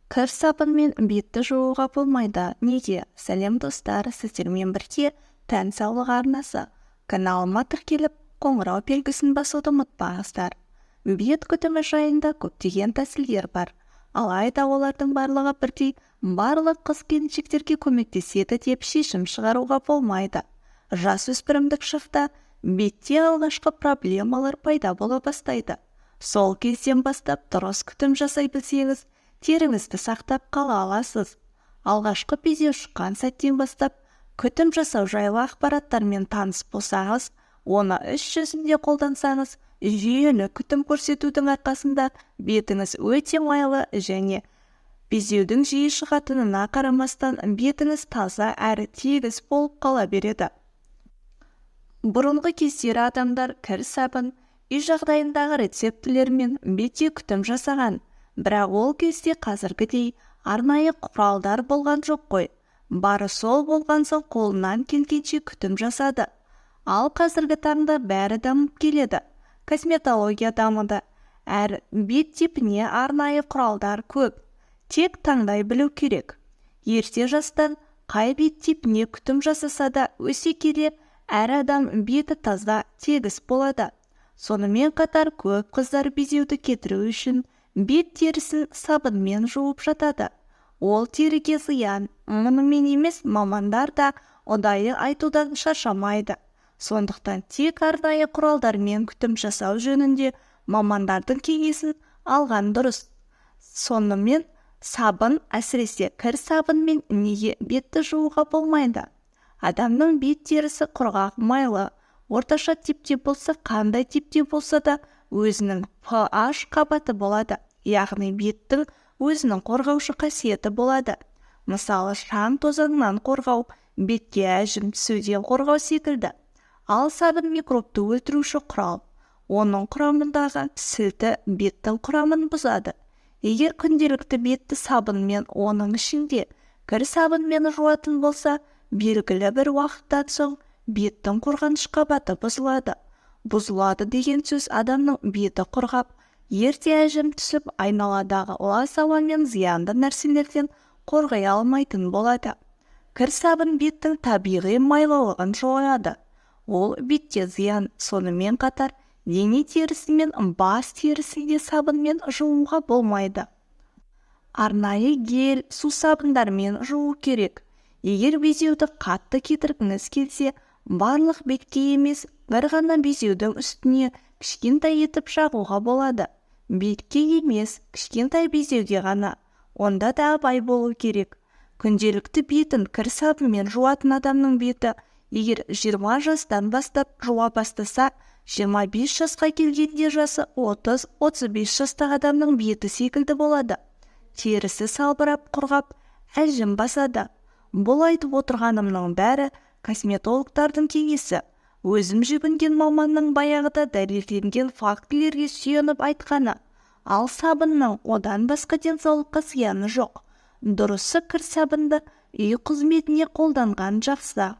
Кір сабынмен бетті жууға болмайды. Неге? Сәлем достар, сіздермен бірге тән саулығы арнасы. Каналыма тіркеліп, қоңырау белгісін басуды ұмытпаңыздар. Бет күтімі жайында көптеген тәсілдер бар. Алайда олардың барлығы бірдей барлық қыз-келіншектерге көмектеседі деп шешім шығаруға болмайды. Жасөспірімдік шақта бетте алғашқы проблемалар пайда бола бастайды. Сол кезден бастап дұрыс күтім жасай білсеңіз, теріңізді сақтап қала аласыз. Алғашқы безеу шыққан сәттен бастап күтім жасау жайлы ақпараттармен таныс болсаңыз, оны іс жүзінде қолдансаңыз, жүйелі күтім көрсетудің арқасында бетіңіз өте майлы және безеудің жиі шығатынына қарамастан бетіңіз таза әрі тегіс болып қала береді. Бұрынғы кездері адамдар кір сабын үй жағдайындағы рецептілермен бетте күтім жасаған, бірақ ол кезде қазіргідей арнайы құралдар болған жоқ қой. Бары сол болған соң қолынан келгенше күтім жасады. Ал қазіргі таңда бәрі дамып келеді. Косметология дамыды. Әр бет типіне арнайы құралдар көп. Тек таңдай білу керек. Ерте жастан қай бет типіне күтім жасаса да өсе келе әр адам беті таза, тегіс болады. Сонымен қатар көп қыздар безеуді кетіру үшін бет терісін сабынмен жуып жатады. Ол теріге зиян. Мұнымен емес, мамандар да ұдайы айтудан шаршамайды. Сондықтан тек арнайы құралдармен күтім жасау жөнінде мамандардың кеңесін алған дұрыс. Сонымен сабын, әсіресе кір сабынмен неге бетті жууға болмайды? Адамның бет терісі құрғақ, майлы, орташа типте болса, қандай типте болса да өзінің pH қабаты болады. Яғни беттің өзінің қорғаушы қасиеті болады. Мысалы, шаң тозаңнан қорғау, бетке әжім түсуден қорғау секілді. Ал сабын микробты өлтіруші құрал. Оның құрамындағы сілті беттің құрамын бұзады. Егер күнделікті бетті сабынмен, оның ішінде кір сабынмен жуатын болса, белгілі бір уақыттан соң беттің қорғаныш қабаты бұзылады. Бұзылады деген сөз адамның беті құрғап, ерте әжім түсіп, айналадағы лас ауа мен зиянды нәрселерден қорғай алмайтын болады. Кір сабын беттің табиғи майлылығын жояды. Ол бетте зиян. Сонымен қатар дене терісі мен бас терісінде сабынмен жууға болмайды. Арнайы гель, су сабындармен жуу керек. Егер безеуді қатты кетіргіңіз келсе, барлық бетке емес, бір ғана безеудің үстіне кішкентай етіп жағуға болады. Бетке емес, кішкентай безеуге ғана. Онда да абай болу керек. Күнделікті бетін кір сабынмен жуатын адамның беті егер 20 жастан бастап жуа бастаса, 25 жасқа келгенде жасы 30-35 жастағы адамның беті секілді болады. Терісі салбырап құрғап, әжім басады. Бұл айтып отырғанымның бәрі косметологтардың кеңесі. Өзім жүгінген маманның баяғыда дәлелденген фактілерге сүйеніп айтқаны. Ал сабынның одан басқа денсаулыққа зияны жоқ. Дұрысы кір сабынды үй қызметіне қолданған жақсы.